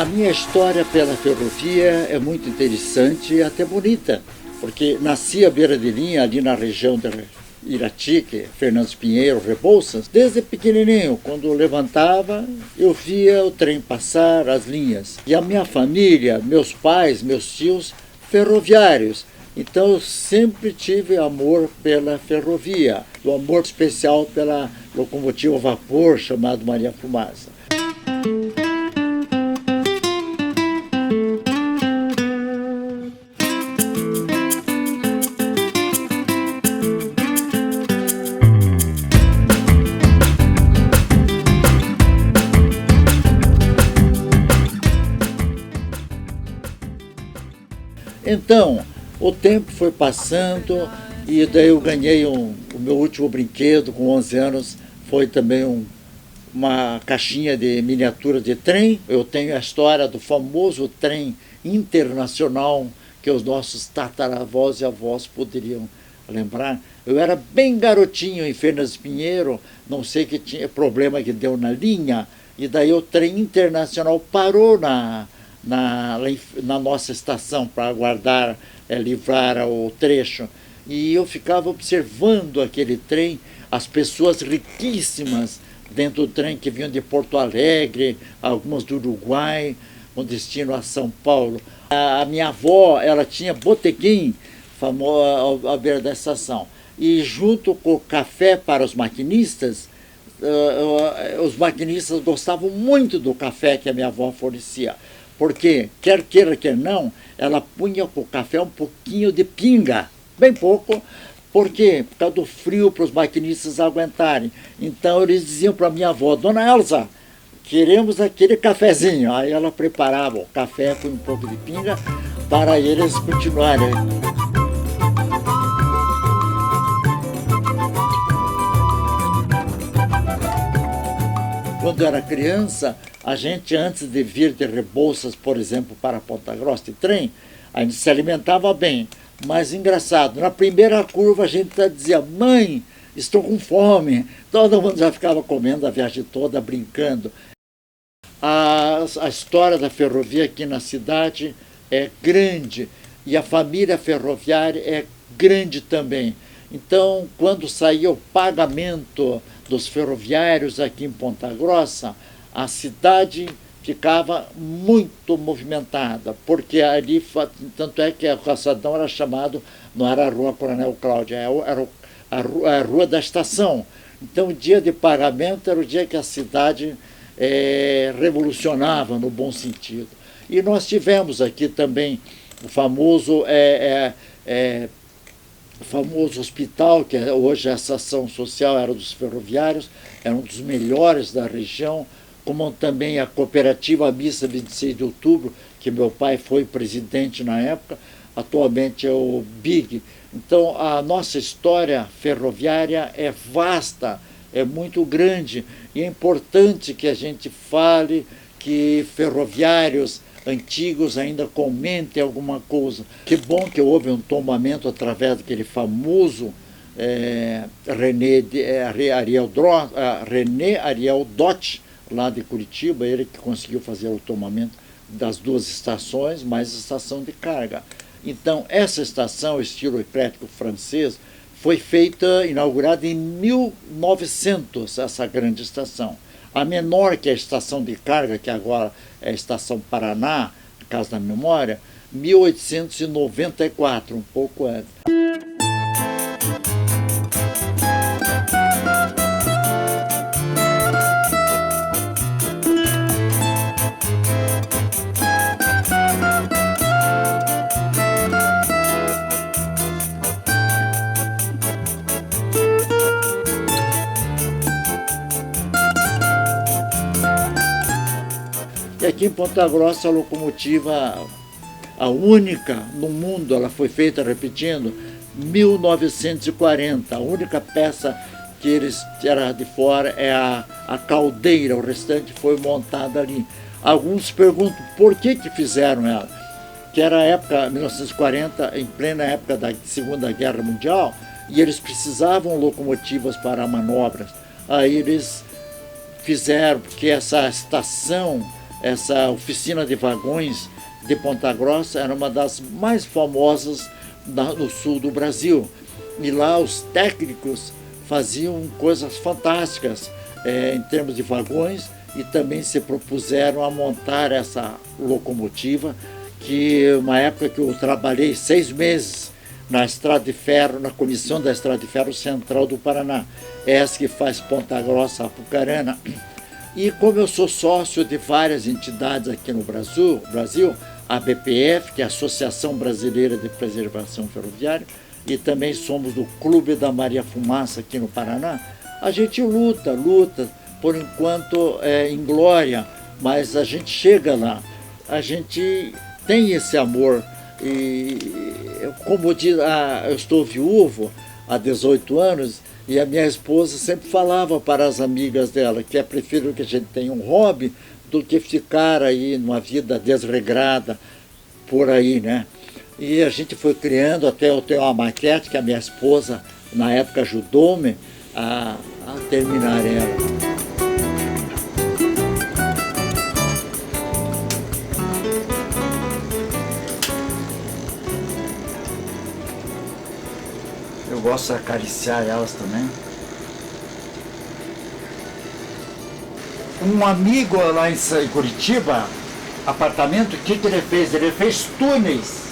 minha história pela ferrovia é muito interessante e até bonita, porque nasci à beira de linha, ali na região de Irati, que é Fernando Pinheiro, Rebouças. Desde pequenininho, quando eu levantava, eu via o trem passar, as linhas. E a minha família, meus pais, meus tios, ferroviários. Então eu sempre tive amor pela ferrovia, um amor especial pela locomotiva a vapor chamada Maria Fumaça. Então, o tempo foi passando e daí eu ganhei o meu último brinquedo com 11 anos, foi também uma caixinha de miniatura de trem. Eu tenho a história do famoso trem internacional que os nossos tataravós e avós poderiam lembrar. Eu era bem garotinho em Fernando Pinheiro, não sei que tinha problema que deu na linha, e daí o trem internacional parou na nossa estação para aguardar, livrar o trecho. E eu ficava observando aquele trem, as pessoas riquíssimas dentro do trem que vinham de Porto Alegre, algumas do Uruguai, com destino a São Paulo. A minha avó, ela tinha botequim famoso à beira da estação. E junto com o café para os maquinistas gostavam muito do café que a minha avó fornecia. Porque, quer queira, quer não, ela punha com o café um pouquinho de pinga, bem pouco. Por quê? Por causa do frio, para os maquinistas aguentarem. Então eles diziam para minha avó: Dona Elza, queremos aquele cafezinho. Aí ela preparava o café com um pouco de pinga para eles continuarem. Quando eu era criança, a gente, antes de vir de Rebouças, por exemplo, para Ponta Grossa de trem, a gente se alimentava bem. Mas engraçado, na primeira curva a gente dizia: mãe, estou com fome. Todo mundo já ficava comendo a viagem toda, brincando. A história da ferrovia aqui na cidade é grande e a família ferroviária é grande também. Então, quando saía o pagamento dos ferroviários aqui em Ponta Grossa, a cidade ficava muito movimentada, porque ali, tanto é que a calçadão era chamado, não era a Rua Coronel Cláudio, era a Rua da Estação. Então, o dia de pagamento era o dia que a cidade revolucionava, no bom sentido. E nós tivemos aqui também o famoso hospital, que hoje a estação social era dos ferroviários, era um dos melhores da região, como também a cooperativa Missa 26 de Outubro, que meu pai foi presidente na época, atualmente é o BIG. Então, a nossa história ferroviária é vasta, é muito grande, e é importante que a gente fale, que ferroviários antigos ainda comentem alguma coisa. Que bom que houve um tombamento através daquele famoso René Ariel Dott, lá de Curitiba, ele que conseguiu fazer o tombamento das duas estações, mais a estação de carga. Então, essa estação, estilo eclético francês, foi inaugurada em 1900, essa grande estação. A menor, que é a estação de carga, que agora é a Estação Paraná, Casa da Memória, 1894, um pouco antes. E aqui em Ponta Grossa, a locomotiva, a única no mundo, ela foi feita, repetindo, 1940. A única peça que eles tiraram de fora é a caldeira, o restante foi montada ali. Alguns perguntam por que fizeram ela, que era a época, 1940, em plena época da Segunda Guerra Mundial, e eles precisavam locomotivas para manobras. Aí eles fizeram, porque essa estação essa oficina de vagões de Ponta Grossa era uma das mais famosas no sul do Brasil. E lá os técnicos faziam coisas fantásticas em termos de vagões e também se propuseram a montar essa locomotiva, que uma época que eu trabalhei 6 meses na Estrada de Ferro, na comissão da Estrada de Ferro Central do Paraná, essa que faz Ponta Grossa a Apucarana. E como eu sou sócio de várias entidades aqui no Brasil, a BPF, que é a Associação Brasileira de Preservação Ferroviária, e também somos do Clube da Maria Fumaça aqui no Paraná, a gente luta, por enquanto em glória, mas a gente chega lá, a gente tem esse amor. E como diz, eu estou viúvo há 18 anos e a minha esposa sempre falava para as amigas dela que é preferível que a gente tenha um hobby do que ficar aí numa vida desregrada por aí, né? E a gente foi criando, até eu tenho uma maquete que a minha esposa na época ajudou-me a terminar ela. Eu gosto de acariciar elas também. Um amigo lá em Curitiba, apartamento, o que ele fez? Ele fez túneis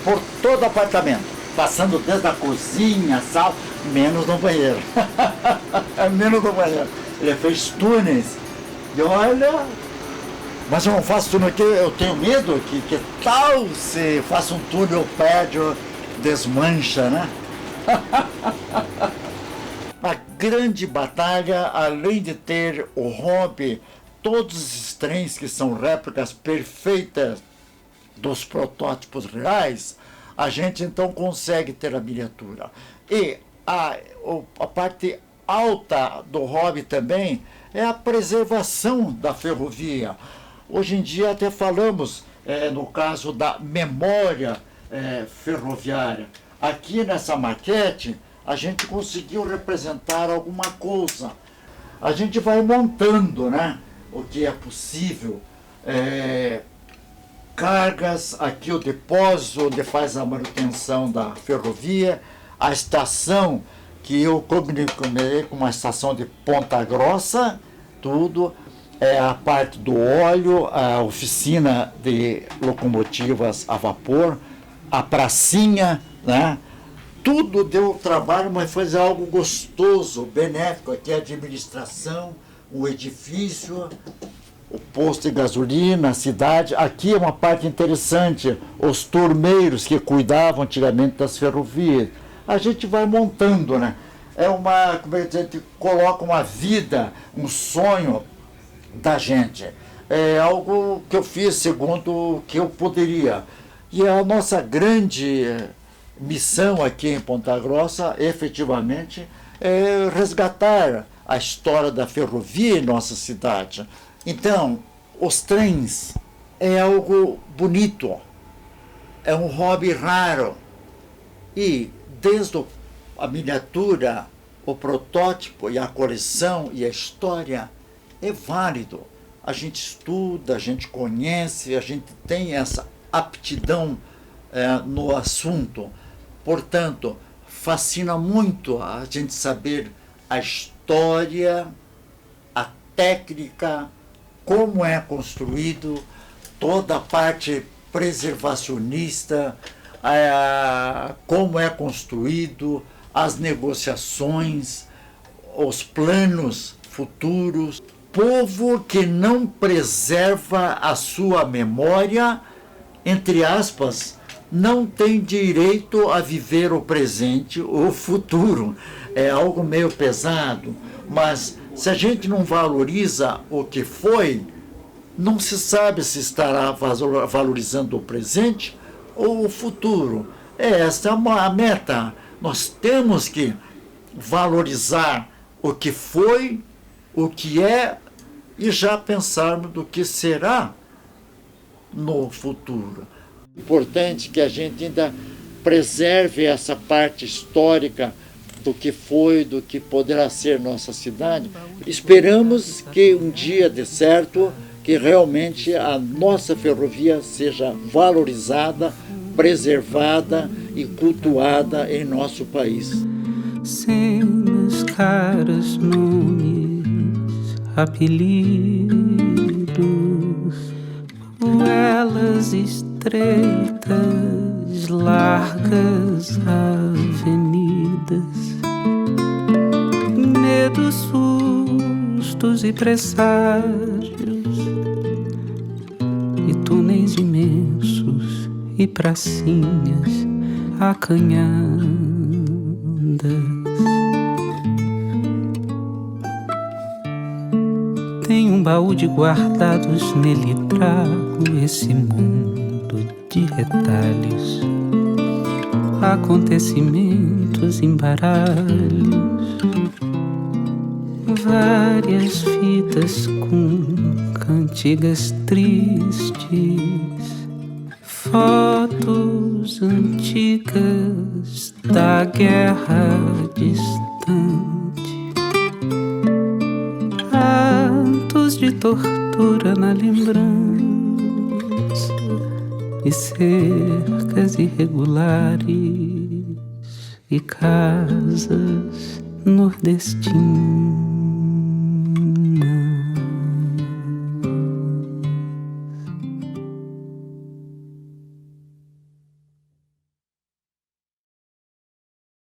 por todo o apartamento, passando desde a cozinha, sala, menos no banheiro. Menos no banheiro. Ele fez túneis. E olha, mas eu não faço túnel aqui, eu tenho medo que tal se faça um túnel, o prédio desmancha, né? A grande batalha, além de ter o hobby, todos os trens que são réplicas perfeitas dos protótipos reais, a gente então consegue ter a miniatura. E a parte alta do hobby também é a preservação da ferrovia. Hoje em dia até falamos no caso da memória ferroviária. Aqui nessa maquete, a gente conseguiu representar alguma coisa. A gente vai montando, né, o que é possível. Cargas, aqui o depósito onde faz a manutenção da ferrovia, a estação, que eu combinei com uma estação de Ponta Grossa, tudo. A parte do óleo, a oficina de locomotivas a vapor, a pracinha, né? Tudo deu trabalho, mas foi algo gostoso, benéfico. Aqui a administração, o edifício, o posto de gasolina, a cidade. Aqui é uma parte interessante, os turmeiros que cuidavam antigamente das ferrovias. A gente vai montando, né? Como é que a gente coloca uma vida, um sonho da gente. É algo que eu fiz segundo o que eu poderia. E a nossa grande missão aqui em Ponta Grossa, efetivamente, é resgatar a história da ferrovia em nossa cidade. Então, os trens é algo bonito, é um hobby raro. E desde a miniatura, o protótipo e a coleção e a história é válido. A gente estuda, a gente conhece, a gente tem essa aptidão no assunto. Portanto, fascina muito a gente saber a história, a técnica, como é construído, toda a parte preservacionista, como é construído, as negociações, os planos futuros. Povo que não preserva a sua memória, entre aspas, não tem direito a viver o presente ou o futuro. É algo meio pesado, mas se a gente não valoriza o que foi, não se sabe se estará valorizando o presente ou o futuro. Essa é a meta. Nós temos que valorizar o que foi, o que é, e já pensarmos do que será no futuro. Importante que a gente ainda preserve essa parte histórica do que foi, do que poderá ser nossa cidade. Esperamos que um dia dê certo que realmente a nossa ferrovia seja valorizada, preservada e cultuada em nosso país. Cenas, caras, nomes, apelidos, ruelas estreitas, largas avenidas, medos, sustos e presságios, e túneis imensos e pracinhas acanhadas. Tem um baú de guardados, nele trago esse mundo de retalhos, acontecimentos, embaralhos, várias fitas com cantigas tristes, fotos antigas da guerra distante, atos de tortura na lembrança e cercas irregulares e casas nordestinas.